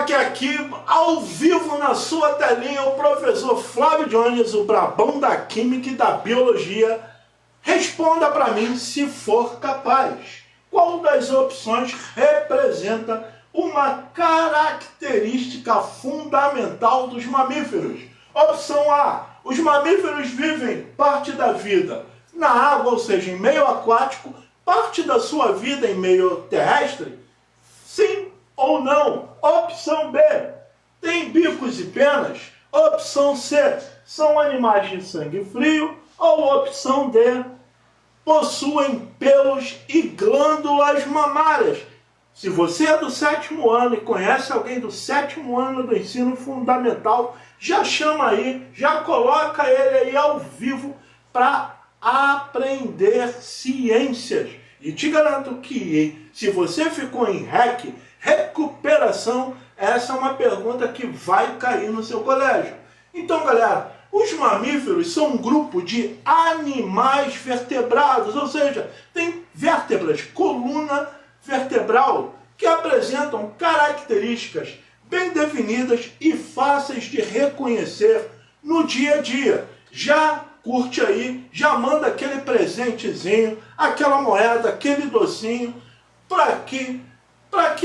Que aqui, ao vivo na sua telinha, o professor Flávio Jones, o brabão da Química e da Biologia. Responda para mim, se for capaz, qual das opções representa uma característica fundamental dos mamíferos? Opção A, os mamíferos vivem parte da vida na água, ou seja, em meio aquático, parte da sua vida em meio terrestre? Sim ou não? Opção B, tem bicos e penas? Opção C, são animais de sangue frio? Ou opção D, possuem pelos e glândulas mamárias? Se você é do 7º ano e conhece alguém do 7º ano do ensino fundamental, já chama aí, já coloca ele aí ao vivo para aprender ciências. E te garanto que, se você ficou em REC, recuperação, essa é uma pergunta que vai cair no seu colégio. Então, galera, os mamíferos são um grupo de animais vertebrados, ou seja, tem vértebras, coluna vertebral, que apresentam características bem definidas e fáceis de reconhecer no dia a dia. Já curte aí, já manda aquele presentezinho, aquela moeda, aquele docinho, para que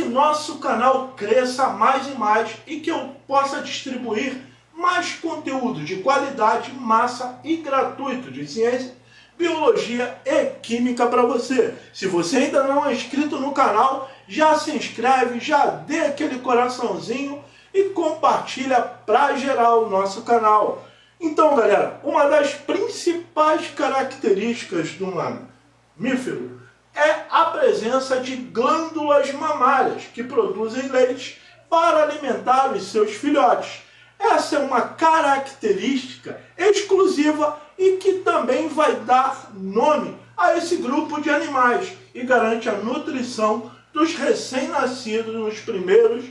nosso canal cresça mais e mais e que eu possa distribuir mais conteúdo de qualidade, massa e gratuito de ciência, biologia e química para você. Se você ainda não é inscrito no canal, já se inscreve, já dê aquele coraçãozinho e compartilha para geral o nosso canal. Então, galera, uma das principais características do mamífero é a presença de glândulas mamárias que produzem leite para alimentar os seus filhotes. Essa é uma característica exclusiva e que também vai dar nome a esse grupo de animais e garante a nutrição dos recém-nascidos nos primeiros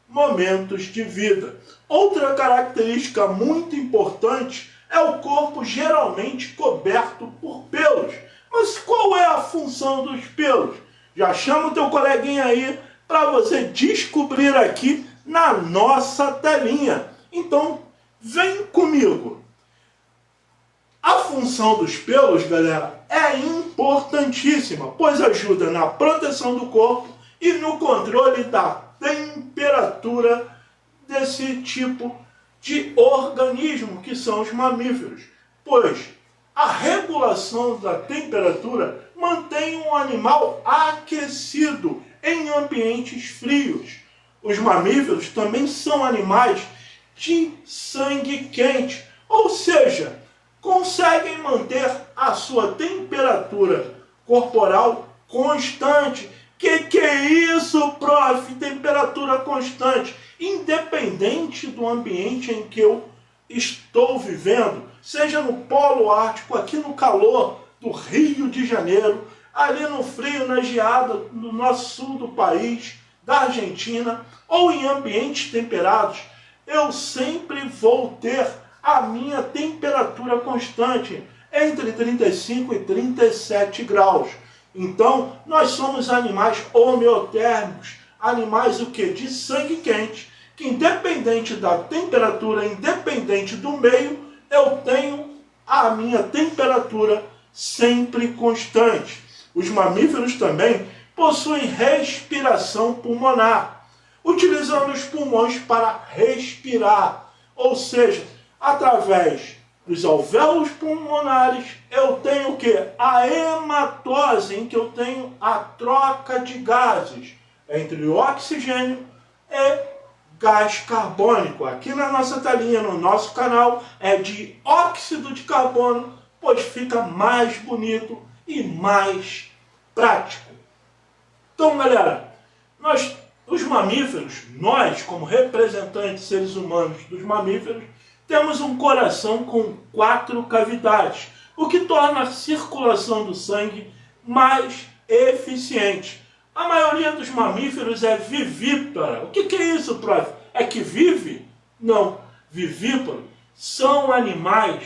momentos de vida. Outra característica muito importante é o corpo geralmente coberto por pelos. Mas qual é a função dos pelos? Já chama o teu coleguinha aí para você descobrir aqui na nossa telinha. Então, vem comigo. A função dos pelos, galera, é importantíssima, pois ajuda na proteção do corpo e no controle da temperatura desse tipo de organismo que são os mamíferos. Pois a regulação da temperatura mantém um animal aquecido em ambientes frios. Os mamíferos também são animais de sangue quente, ou seja, conseguem manter a sua temperatura corporal constante. Que é isso, prof? Temperatura constante, independente do ambiente em que eu estou vivendo, seja no Polo Ártico, aqui no calor do Rio de Janeiro, ali no frio, na geada do nosso sul do país, da Argentina, ou em ambientes temperados, eu sempre vou ter a minha temperatura constante, entre 35 e 37 graus. Então, nós somos animais homeotérmicos, animais o quê? De sangue quente, que independente da temperatura, independente do meio, eu tenho a minha temperatura sempre constante. Os mamíferos também possuem respiração pulmonar, utilizando os pulmões para respirar, ou seja, através dos alvéolos pulmonares, eu tenho o quê? A hematose, em que eu tenho a troca de gases entre o oxigênio e gás carbônico. Aqui na nossa telinha, no nosso canal, é de óxido de carbono, pois fica mais bonito e mais prático. Então, galera, os mamíferos, nós como representantes seres humanos dos mamíferos, temos um coração com 4 cavidades, o que torna a circulação do sangue mais eficiente. A maioria dos mamíferos é vivípara. O que é isso, prof? É que vive? Não. Vivíparo são animais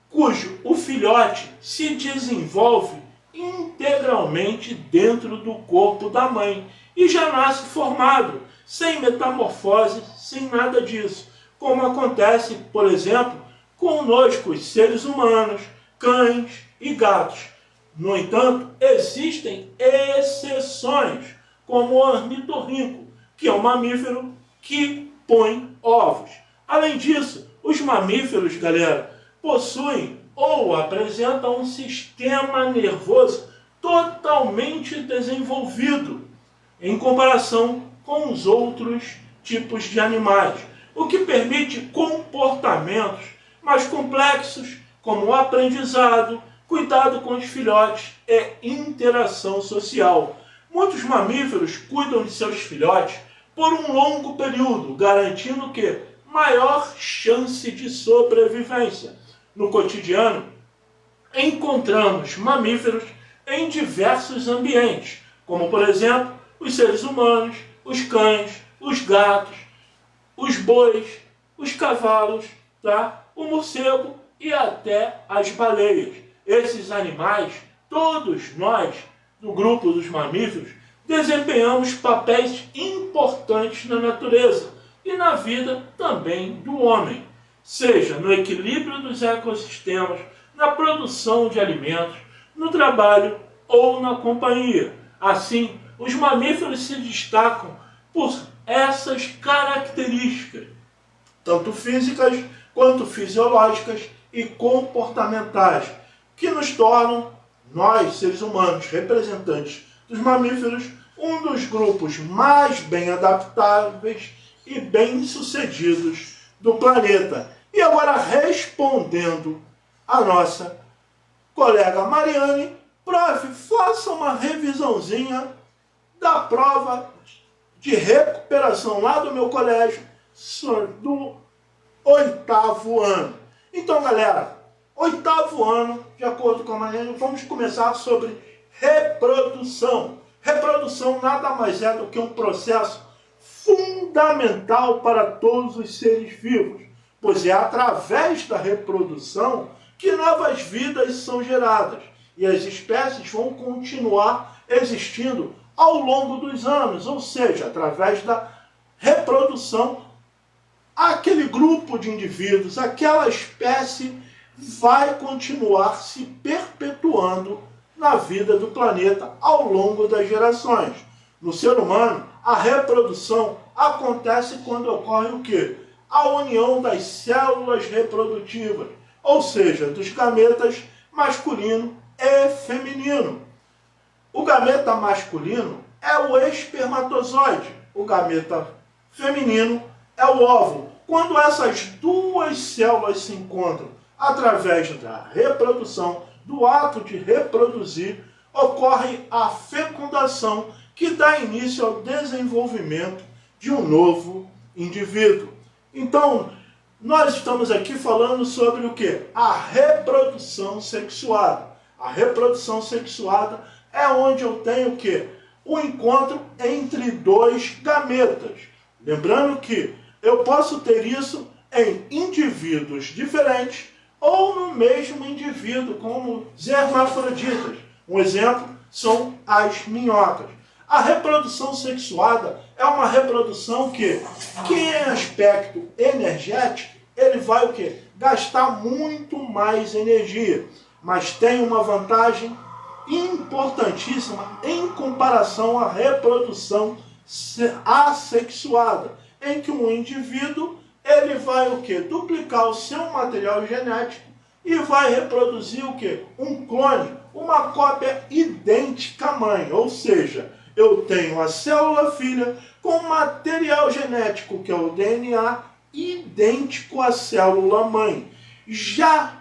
cujo o filhote se desenvolve integralmente dentro do corpo da mãe. e já nasce formado, sem metamorfose, sem nada disso, como acontece, por exemplo, conosco, os seres humanos, cães e gatos. No entanto, existem exceções, como o ornitorrinco, que é um mamífero que põe ovos. Além disso, os mamíferos, galera, possuem ou apresentam um sistema nervoso totalmente desenvolvido em comparação com os outros tipos de animais, o que permite comportamentos mais complexos, como o aprendizado, cuidado com os filhotes e interação social. Muitos mamíferos cuidam de seus filhotes por um longo período, garantindo que maior chance de sobrevivência. No cotidiano, encontramos mamíferos em diversos ambientes, como por exemplo, os seres humanos, os cães, os gatos, os bois, os cavalos, tá? O morcego e até as baleias. Esses animais, todos nós, do grupo dos mamíferos, desempenhamos papéis importantes na natureza e na vida também do homem, seja no equilíbrio dos ecossistemas, na produção de alimentos, no trabalho ou na companhia. Assim, os mamíferos se destacam por essas características, tanto físicas quanto fisiológicas e comportamentais, que nos tornam, nós, seres humanos, representantes dos mamíferos, um dos grupos mais bem adaptáveis e bem-sucedidos do planeta. E agora, respondendo a nossa colega Mariane, prof, faça uma revisãozinha da prova de recuperação lá do meu colégio do 8º ano. Então, galera, 8º ano, de acordo com a Mariane, vamos começar sobre reprodução. Reprodução nada mais é do que um processo fundamental para todos os seres vivos, pois é através da reprodução que novas vidas são geradas e as espécies vão continuar existindo ao longo dos anos, ou seja, através da reprodução, aquele grupo de indivíduos, aquela espécie vai continuar se perpetuando na vida do planeta ao longo das gerações. No ser humano, a reprodução acontece quando ocorre o quê? A união das células reprodutivas, ou seja, dos gametas masculino e feminino. O gameta masculino é o espermatozoide, o gameta feminino é o óvulo. Quando essas duas células se encontram através da reprodução, do ato de reproduzir, ocorre a fecundação, que dá início ao desenvolvimento de um novo indivíduo. Então, nós estamos aqui falando sobre o quê? A reprodução sexuada. A reprodução sexuada é onde eu tenho o quê? O encontro entre dois gametas. Lembrando que eu posso ter isso em indivíduos diferentes ou no mesmo indivíduo, como os hermafroditas. Um exemplo são as minhocas. A reprodução sexuada é uma reprodução que em aspecto energético, ele vai o quê? Gastar muito mais energia, mas tem uma vantagem importantíssima em comparação à reprodução assexuada, em que um indivíduo ele vai o quê? Duplicar o seu material genético e vai reproduzir o quê? Um clone, uma cópia idêntica à mãe, ou seja, eu tenho a célula filha com material genético, que é o DNA, idêntico à célula mãe. Já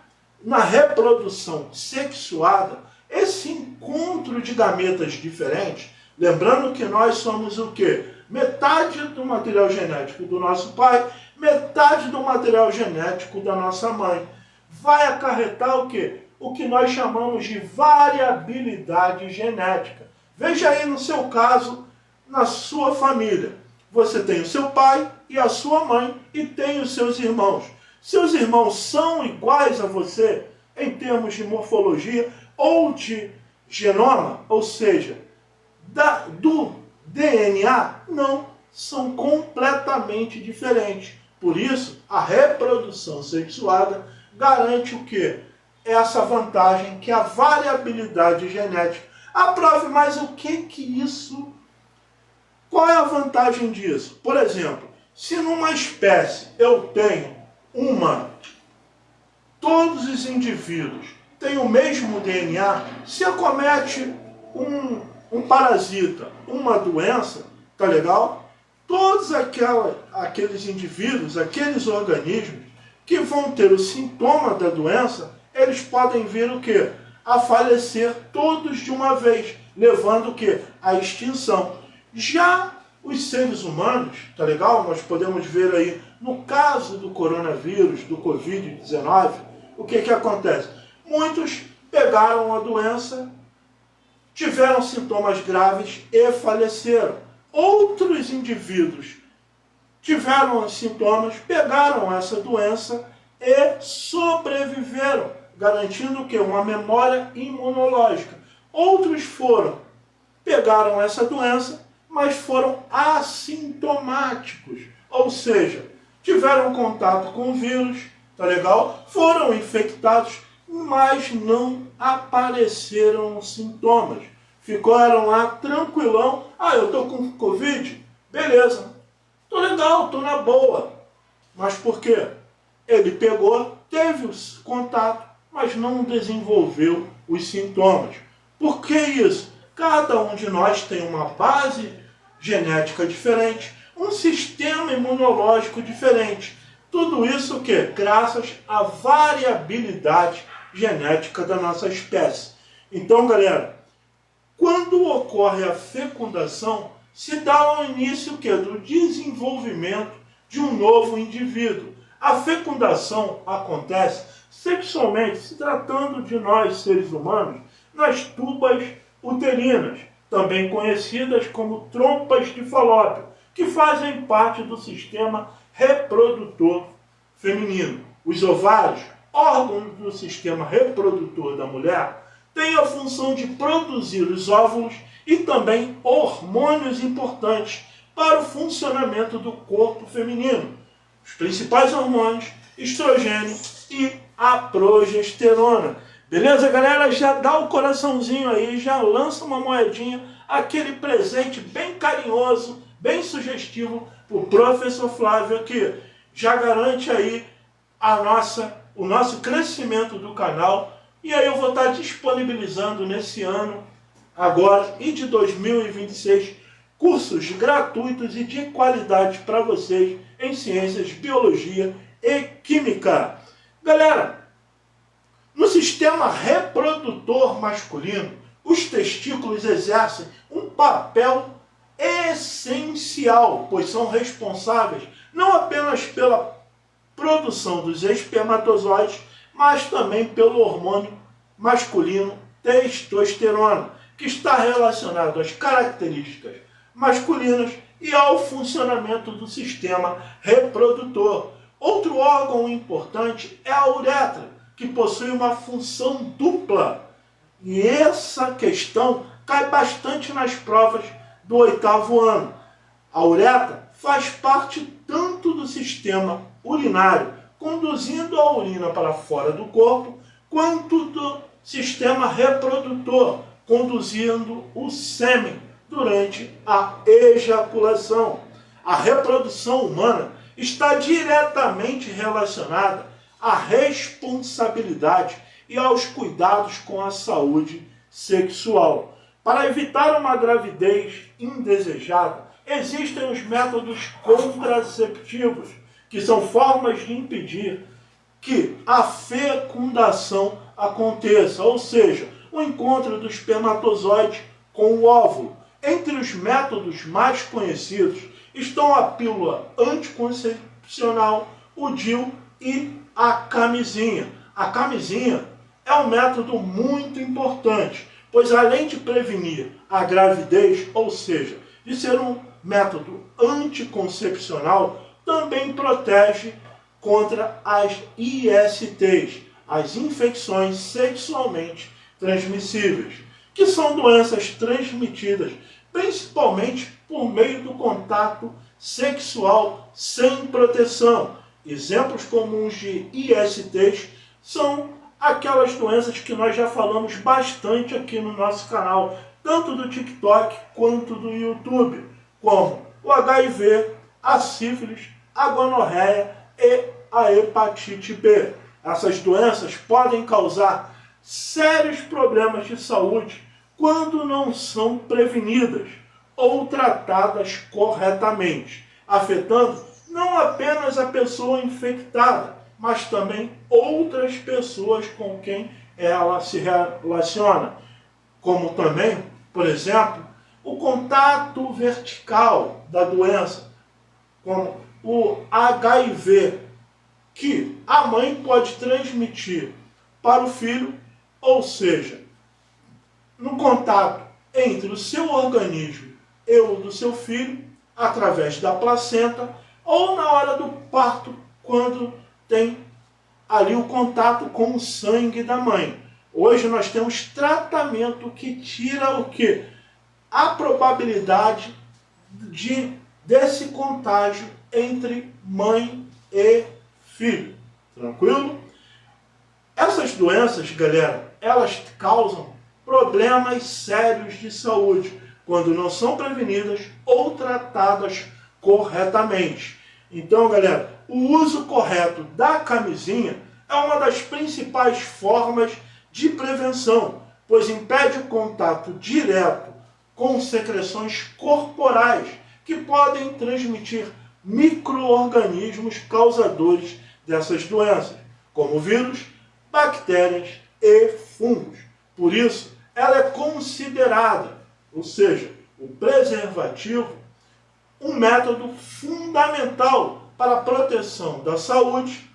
na reprodução sexuada, esse encontro de gametas diferentes, lembrando que nós somos o quê? Metade do material genético do nosso pai, metade do material genético da nossa mãe. Vai acarretar o quê? O que nós chamamos de variabilidade genética. Veja aí no seu caso, na sua família. Você tem o seu pai e a sua mãe e tem os seus irmãos. Seus irmãos são iguais a você em termos de morfologia ou de genoma, ou seja, DNA, não, são completamente diferentes. Por isso, a reprodução sexuada garante o quê? Essa vantagem que a variabilidade genética. Aprove, mas o que isso... Qual é a vantagem disso? Por exemplo, se numa espécie eu tenho todos os indivíduos têm o mesmo DNA, se acomete um parasita, uma doença, tá legal? Todos aqueles indivíduos, aqueles organismos que vão ter o sintoma da doença, eles podem vir o quê? A falecer todos de uma vez, levando o quê? A extinção. Já os seres humanos, tá legal? Nós podemos ver aí, no caso do coronavírus, do Covid-19, o que acontece? Muitos pegaram a doença, tiveram sintomas graves e faleceram. Outros indivíduos tiveram os sintomas, pegaram essa doença e sobreviveram, garantindo o quê? Uma memória imunológica. Outros pegaram essa doença, mas foram assintomáticos, ou seja, tiveram contato com o vírus, tá legal? Foram infectados, mas não apareceram sintomas. Ficaram lá tranquilão. Ah, eu tô com Covid? Beleza. Tô legal, tô na boa. Mas por quê? Ele pegou, teve o contato, mas não desenvolveu os sintomas. Por que isso? Cada um de nós tem uma base genética diferente, um sistema imunológico diferente. Tudo isso o quê? Graças à variabilidade genética da nossa espécie. Então, galera, quando ocorre a fecundação, se dá o início o quê? Do desenvolvimento de um novo indivíduo. A fecundação acontece sexualmente, se tratando de nós, seres humanos, nas tubas uterinas, também conhecidas como trompas de Falópio, que fazem parte do sistema reprodutor feminino. Os ovários, órgãos do sistema reprodutor da mulher, têm a função de produzir os óvulos e também hormônios importantes para o funcionamento do corpo feminino. Os principais hormônios, estrogênio e a progesterona. Beleza, galera? Já dá o coraçãozinho aí, já lança uma moedinha, aquele presente bem carinhoso, bem sugestivo para o professor Flávio aqui. Já garante aí o nosso crescimento do canal. E aí eu vou estar disponibilizando nesse ano, agora, e de 2026, cursos gratuitos e de qualidade para vocês em ciências, biologia e química. Galera, no sistema reprodutor masculino, os testículos exercem um papel essencial, pois são responsáveis não apenas pela produção dos espermatozoides, mas também pelo hormônio masculino testosterona, que está relacionado às características masculinas e ao funcionamento do sistema reprodutor. Outro órgão importante é a uretra, que possui uma função dupla. E essa questão cai bastante nas provas do 8º ano. A uretra faz parte tanto do sistema urinário, conduzindo a urina para fora do corpo, quanto do sistema reprodutor, conduzindo o sêmen durante a ejaculação. A reprodução humana está diretamente relacionada à responsabilidade e aos cuidados com a saúde sexual. Para evitar uma gravidez indesejada, existem os métodos contraceptivos, que são formas de impedir que a fecundação aconteça, ou seja, o encontro do espermatozoide com o óvulo. Entre os métodos mais conhecidos estão a pílula anticoncepcional, o DIU e a camisinha. A camisinha é um método muito importante, pois além de prevenir a gravidez, ou seja, de ser um método anticoncepcional, também protege contra as ISTs, as infecções sexualmente transmissíveis, que são doenças transmitidas principalmente por meio do contato sexual sem proteção. Exemplos comuns de ISTs são aquelas doenças que nós já falamos bastante aqui no nosso canal, tanto do TikTok quanto do YouTube, como o HIV, a sífilis, a gonorreia e a hepatite B. Essas doenças podem causar sérios problemas de saúde quando não são prevenidas ou tratadas corretamente, afetando não apenas a pessoa infectada, mas também outras pessoas com quem ela se relaciona, como também, por exemplo, o contato vertical da doença, como o HIV, que a mãe pode transmitir para o filho, ou seja, no contato entre o seu organismo e o do seu filho, através da placenta, ou na hora do parto, quando tem ali o contato com o sangue da mãe. Hoje nós temos tratamento que tira o quê? A probabilidade desse contágio entre mãe e filho. Tranquilo? Essas doenças, galera, elas causam problemas sérios de saúde quando não são prevenidas ou tratadas corretamente. Então, galera, o uso correto da camisinha é uma das principais formas de prevenção, pois impede o contato direto com secreções corporais que podem transmitir micro-organismos causadores dessas doenças, como vírus, bactérias e fungos. Por isso, ela é considerada, ou seja, o preservativo, um método fundamental para a proteção da saúde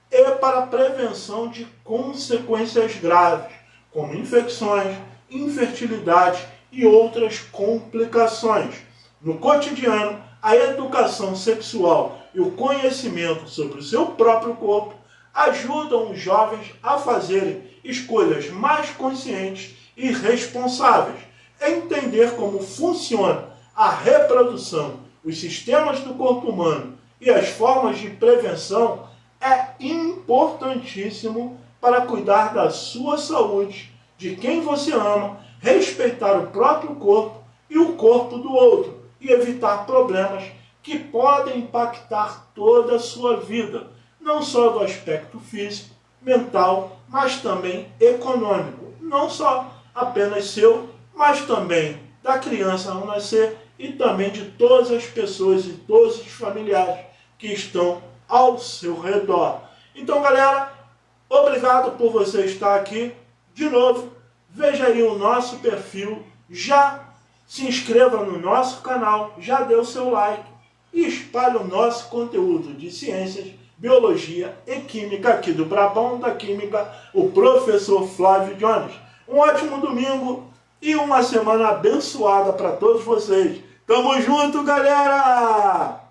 e para a prevenção de consequências graves, como infecções, infertilidade e outras complicações. No cotidiano, a educação sexual e o conhecimento sobre o seu próprio corpo ajudam os jovens a fazerem escolhas mais conscientes e responsáveis, a entender como funciona a reprodução, os sistemas do corpo humano e as formas de prevenção é importantíssimo para cuidar da sua saúde, de quem você ama, respeitar o próprio corpo e o corpo do outro e evitar problemas que podem impactar toda a sua vida, não só do aspecto físico, mental, mas também econômico, não só apenas seu, mas também da criança ao nascer e também de todas as pessoas e todos os familiares que estão ao seu redor. Então, galera, obrigado por você estar aqui. De novo, veja aí o nosso perfil, já se inscreva no nosso canal, já dê o seu like e espalhe o nosso conteúdo de ciências, biologia e química aqui do Brabão da Química, o professor Flávio Jones. Um ótimo domingo e uma semana abençoada para todos vocês. Tamo junto, galera!